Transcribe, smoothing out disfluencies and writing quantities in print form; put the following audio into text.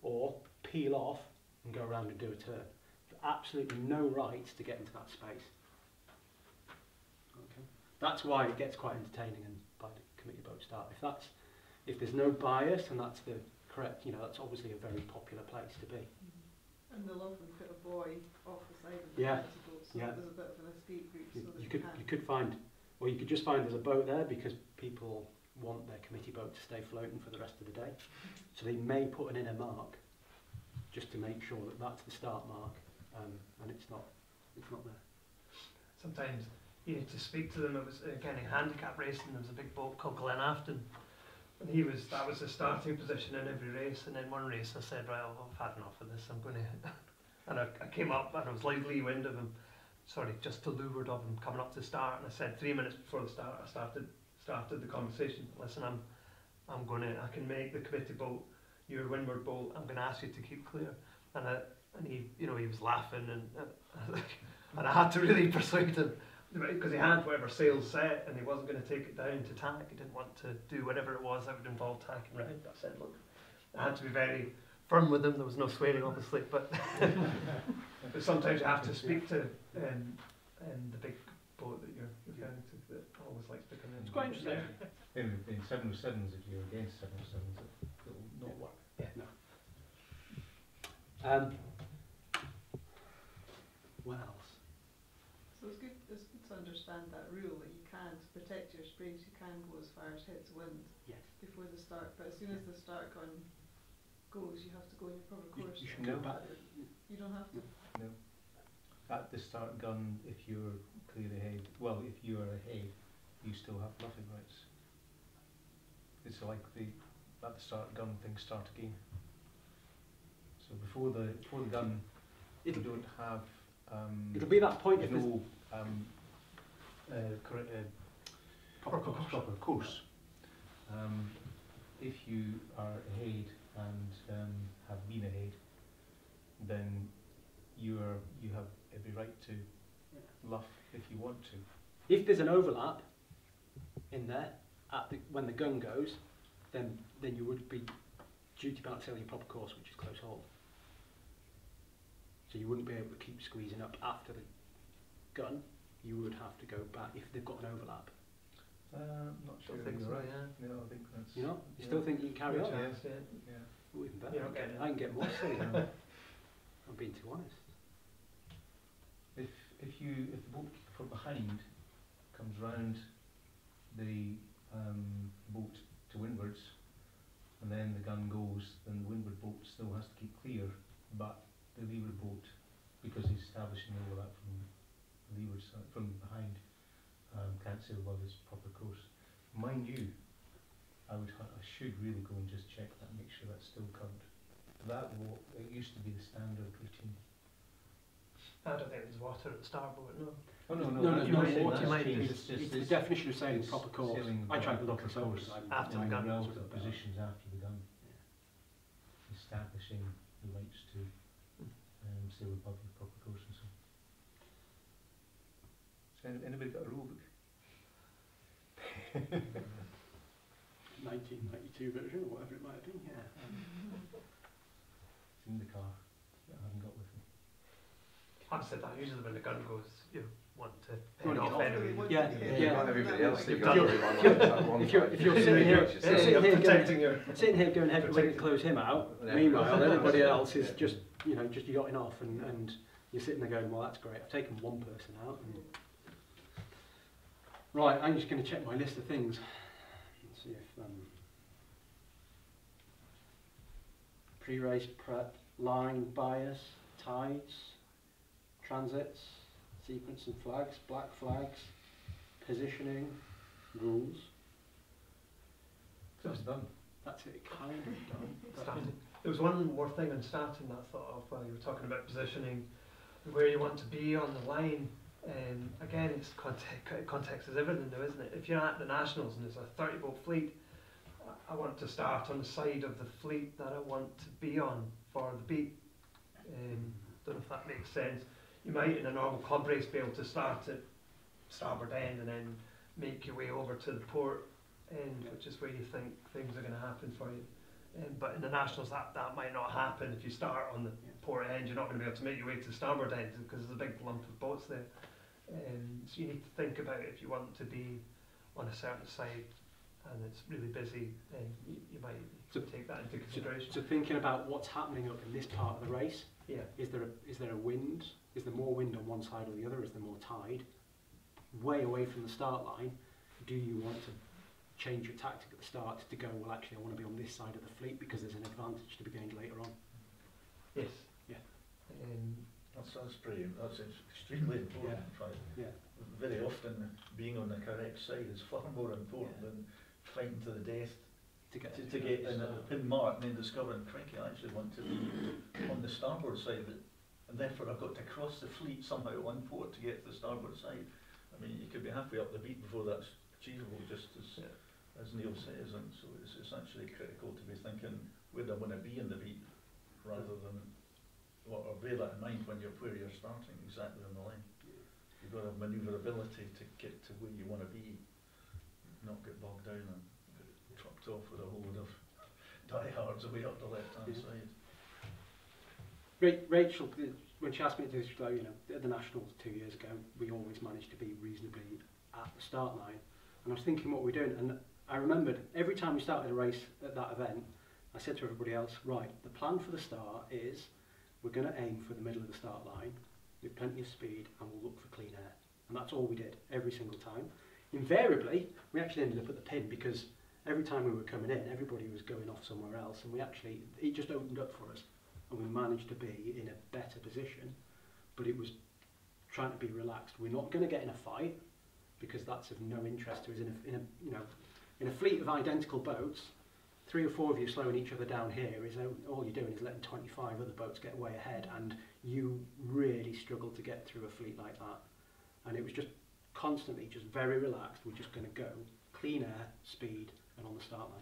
or peel off and go around and do a turn. Absolutely no right to get into that space. Okay. That's why it gets quite entertaining and by the committee boat start. If there's no bias and that's the correct, that's obviously a very popular place to be. And they'll often put a buoy off the side of the boat, so there's a bit of an escape route. You could find, or you could just find there's a boat there because people want their committee boat to stay floating for the rest of the day. So they may put an inner mark just to make sure that that's the start mark, and it's not there. Sometimes you need to speak to them. It was again in handicap racing. There was a big boat called Glen Afton, and that was the starting position in every race. And then one race I said, right, I've had enough of this. I'm going to, and I came up and I was like lee wind of him, just to leeward of him coming up to start. And I said 3 minutes before the start, I started the conversation. Listen, I can make the committee boat your windward boat. I'm going to ask you to keep clear. And he, he was laughing, and I had to really persuade him, because he had whatever sails set and he wasn't going to take it down to tack. He didn't want to do whatever it was that would involve tacking round. I said, look, I had to be very firm with him. There was no swearing, obviously, but but sometimes you have to speak to the big boat that you're referring to that always likes picking in. It's quite interesting. In 707s, if you're against 707s, it'll not work. Yeah, no. What else? So it's good to understand that rule that you can, to protect your sprays, you can go as far as hit to wind before the start, but as soon as the start gun goes, you have to go in your proper course. You should go back. You don't have to? No. At the start gun, if you're clear ahead, well, if you are ahead, you still have bluffing rights. It's like at the start gun, things start again. So before the gun, you don't have. It'll be that point if no proper course. If you are ahead and have been ahead, then you have every right to luff if you want to. If there's an overlap in there when the gun goes, then you would be duty bound to sail your proper course, which is close haul. So you wouldn't be able to keep squeezing up after the gun. You would have to go back if they've got an overlap. Not sure. I think so, right. Yeah. No, I think that's. You still think you can carry on? Yeah. Oh, even better. Yeah, I can get more silly now. I'm being too honest. If the boat from behind comes round the boat to windwards, and then the gun goes, then the windward boat still has to keep clear, but the leeward boat, because he's establishing overlap from the leeward side, from behind, can't sail above his proper course. Mind you, I should really go and just check that, make sure that's still current. It used to be the standard routine. I don't think there's water at the starboard, no. Oh no, No, water might be. It's the definition of sailing proper course. I tried to look this up after the gun. Relative positions after the gun. Yeah. Establishing the rights to sail above the proper course and so on. So anybody got a rule book? 1992 version or whatever it might have been, yeah. It's in the car that I haven't got with me. I've said that usually when the gun goes, you want to Want head to off get anyway. Yeah. Not everybody else. You've You've done If you're sitting here, sitting here going head to close him out, meanwhile everybody else is just yachting off and you're sitting there going, well, that's great, I've taken one person out. Right, I'm just going to check my list of things and see if pre-race prep, line, bias, tides, transits, sequence and flags, black flags, positioning, rules. So it's done. That's it, kind of done. There was one more thing on starting that I thought of while you were talking about positioning, where you want to be on the line. Again, it's context is everything though, isn't it? If you're at the Nationals and there's a 30 boat fleet, I want to start on the side of the fleet that I want to be on for the beat. Don't know if that makes sense. You might in a normal club race be able to start at starboard end and then make your way over to the port end, which is where you think things are going to happen for you. But in the Nationals, that might not happen. If you start on the port end, you're not going to be able to make your way to the starboard end because there's a big lump of boats there. So you need to think about it if you want to be on a certain side and it's really busy, then you might take that into consideration. So thinking about what's happening up in this part of the race, Yeah. is there a wind? Is there more wind on one side or the other? Is there more tide? Way away from the start line, do you want to change your tactic at the start to go, well actually I want to be on this side of the fleet because there's an advantage to be gained later on? Yes. Yeah. That's brilliant. That's extremely important. In fact, very often being on the correct side is far more important than fighting to the death to get in mark and then discovering, crikey, I actually want to be on the starboard side, and therefore I've got to cross the fleet somehow at one port to get to the starboard side. I mean, you could be halfway up the beat before that's achievable, just as Neil says, and so it's actually critical to be thinking where do I want to be in the beat, rather than or bear that in mind when where you're starting exactly on the line. You've got to have manoeuvrability to get to where you want to be, not get bogged down and get trucked off with a whole load of diehards away up the left-hand side. Rachel, when she asked me to do this, she was like, you know, at the Nationals 2 years ago, we always managed to be reasonably at the start line. And I was thinking what we're doing, and I remembered every time we started a race at that event, I said to everybody else, right, the plan for the start is we're going to aim for the middle of the start line with plenty of speed and we'll look for clean air. And that's all we did every single time. Invariably, we actually ended up at the pin because every time we were coming in, everybody was going off somewhere else, and it just opened up for us and we managed to be in a better position, but it was trying to be relaxed. We're not going to get in a fight because that's of no interest to us. In a fleet of identical boats, 3 or 4 of you slowing each other down here is all you're doing is letting 25 other boats get way ahead, and you really struggle to get through a fleet like that. And it was just constantly just very relaxed. We're just going to go clean air, speed, and on the start line.